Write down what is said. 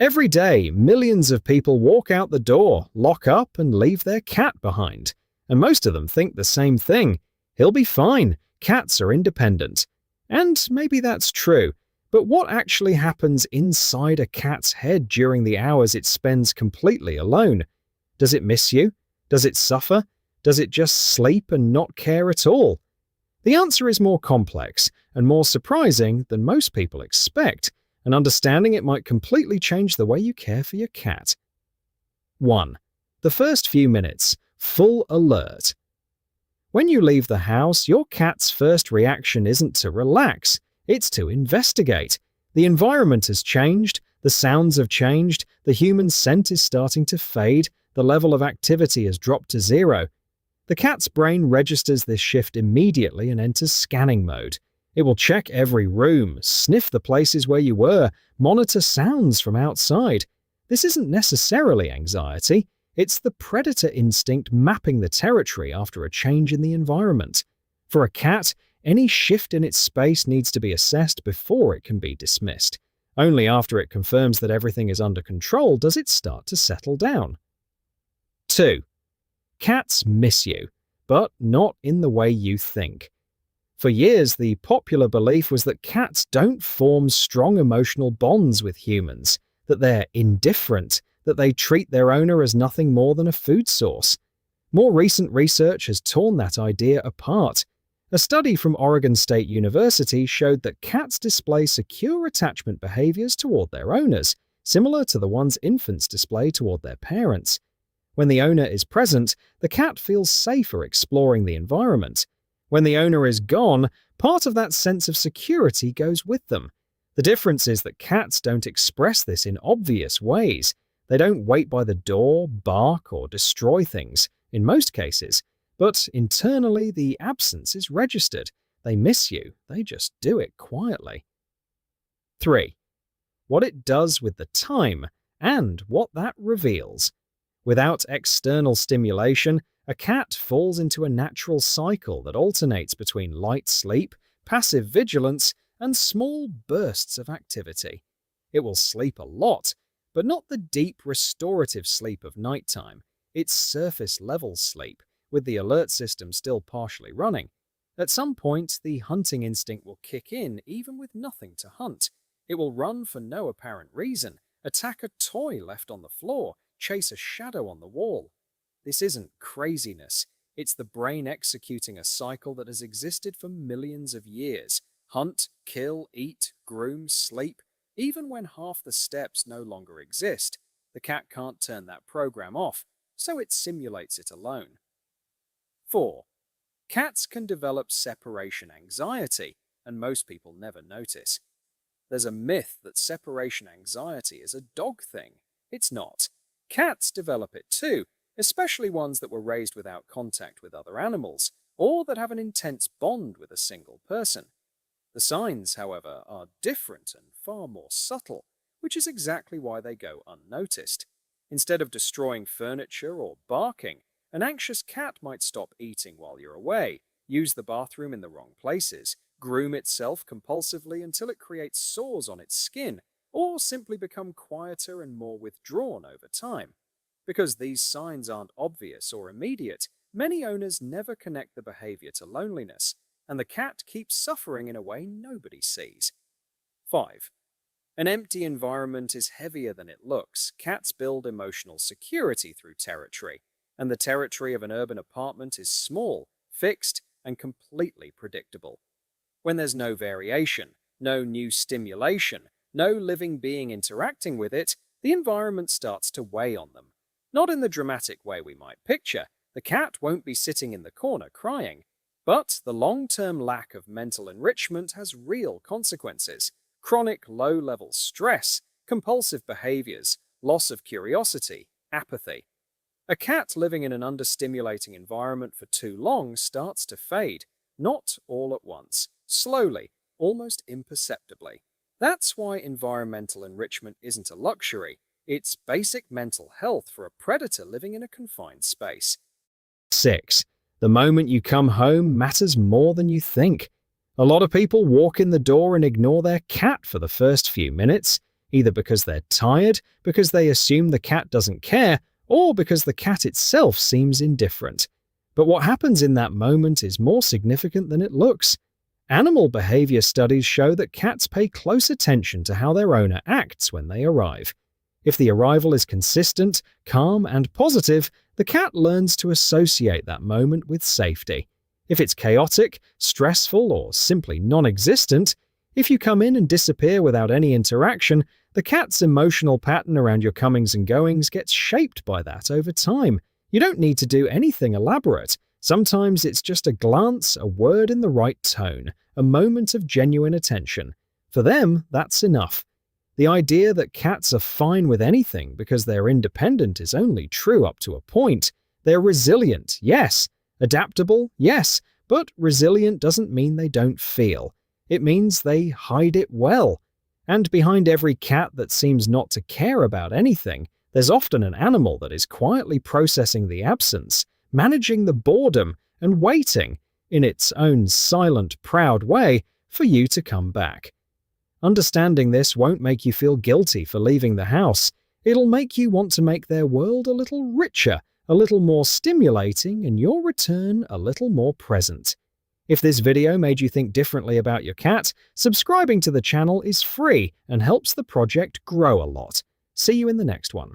Every day, millions of people walk out the door, lock up, and leave their cat behind. And most of them think the same thing. He'll be fine. Cats are independent. And maybe that's true. But what actually happens inside a cat's head during the hours it spends completely alone? Does it miss you? Does it suffer? Does it just sleep and not care at all? The answer is more complex and more surprising than most people expect, and understanding it might completely change the way you care for your cat. 1. The first few minutes. Full alert. When you leave the house, your cat's first reaction isn't to relax, it's to investigate. The environment has changed, the sounds have changed, the human scent is starting to fade, the level of activity has dropped to zero. The cat's brain registers this shift immediately and enters scanning mode. It will check every room, sniff the places where you were, monitor sounds from outside. This isn't necessarily anxiety. It's the predator instinct mapping the territory after a change in the environment. For a cat, any shift in its space needs to be assessed before it can be dismissed. Only after it confirms that everything is under control does it start to settle down. 2. Cats miss you, but not in the way you think. For years, the popular belief was that cats don't form strong emotional bonds with humans, that they're indifferent, that they treat their owner as nothing more than a food source. More recent research has torn that idea apart. A study from Oregon State University showed that cats display secure attachment behaviors toward their owners, similar to the ones infants display toward their parents. When the owner is present, the cat feels safer exploring the environment. When the owner is gone, part of that sense of security goes with them. The difference is that cats don't express this in obvious ways. They don't wait by the door, bark, or destroy things, in most cases. But internally, the absence is registered. They miss you, they just do it quietly. 3. What it does with the time, and what that reveals. Without external stimulation, a cat falls into a natural cycle that alternates between light sleep, passive vigilance, and small bursts of activity. It will sleep a lot, but not the deep restorative sleep of nighttime. It's surface-level sleep, with the alert system still partially running. At some point, the hunting instinct will kick in even with nothing to hunt. It will run for no apparent reason, attack a toy left on the floor, chase a shadow on the wall. This isn't craziness. It's the brain executing a cycle that has existed for millions of years. Hunt, kill, eat, groom, sleep. Even when half the steps no longer exist, the cat can't turn that program off, so it simulates it alone. 4. Cats can develop separation anxiety, and most people never notice. There's a myth that separation anxiety is a dog thing. It's not. Cats develop it too, especially ones that were raised without contact with other animals, or that have an intense bond with a single person. The signs, however, are different and far more subtle, which is exactly why they go unnoticed. Instead of destroying furniture or barking, an anxious cat might stop eating while you're away, use the bathroom in the wrong places, groom itself compulsively until it creates sores on its skin, or simply become quieter and more withdrawn over time. Because these signs aren't obvious or immediate, many owners never connect the behavior to loneliness, and the cat keeps suffering in a way nobody sees. 5. An empty environment is heavier than it looks. Cats build emotional security through territory, and the territory of an urban apartment is small, fixed, and completely predictable. When there's no variation, no new stimulation, no living being interacting with it, the environment starts to weigh on them. Not in the dramatic way we might picture. The cat won't be sitting in the corner crying. But the long-term lack of mental enrichment has real consequences. Chronic low-level stress, compulsive behaviors, loss of curiosity, apathy. A cat living in an understimulating environment for too long starts to fade, not all at once, slowly, almost imperceptibly. That's why environmental enrichment isn't a luxury. It's basic mental health for a predator living in a confined space. 6. The moment you come home matters more than you think. A lot of people walk in the door and ignore their cat for the first few minutes. either because they're tired, because they assume the cat doesn't care, or because the cat itself seems indifferent. But what happens in that moment is more significant than it looks. Animal behavior studies show that cats pay close attention to how their owner acts when they arrive. If the arrival is consistent, calm, and positive, the cat learns to associate that moment with safety. If it's chaotic, stressful, or simply non-existent, if you come in and disappear without any interaction, the cat's emotional pattern around your comings and goings gets shaped by that over time. You don't need to do anything elaborate. Sometimes it's just a glance, a word in the right tone, a moment of genuine attention. For them, that's enough. The idea that cats are fine with anything because they're independent is only true up to a point. They're resilient, yes. Adaptable, yes. But resilient doesn't mean they don't feel. It means they hide it well. And behind every cat that seems not to care about anything, there's often an animal that is quietly processing the absence, managing the boredom, and waiting, in its own silent, proud way, for you to come back. Understanding this won't make you feel guilty for leaving the house. It'll make you want to make their world a little richer, a little more stimulating, and your return a little more present. If this video made you think differently about your cat, subscribing to the channel is free and helps the project grow a lot. See you in the next one.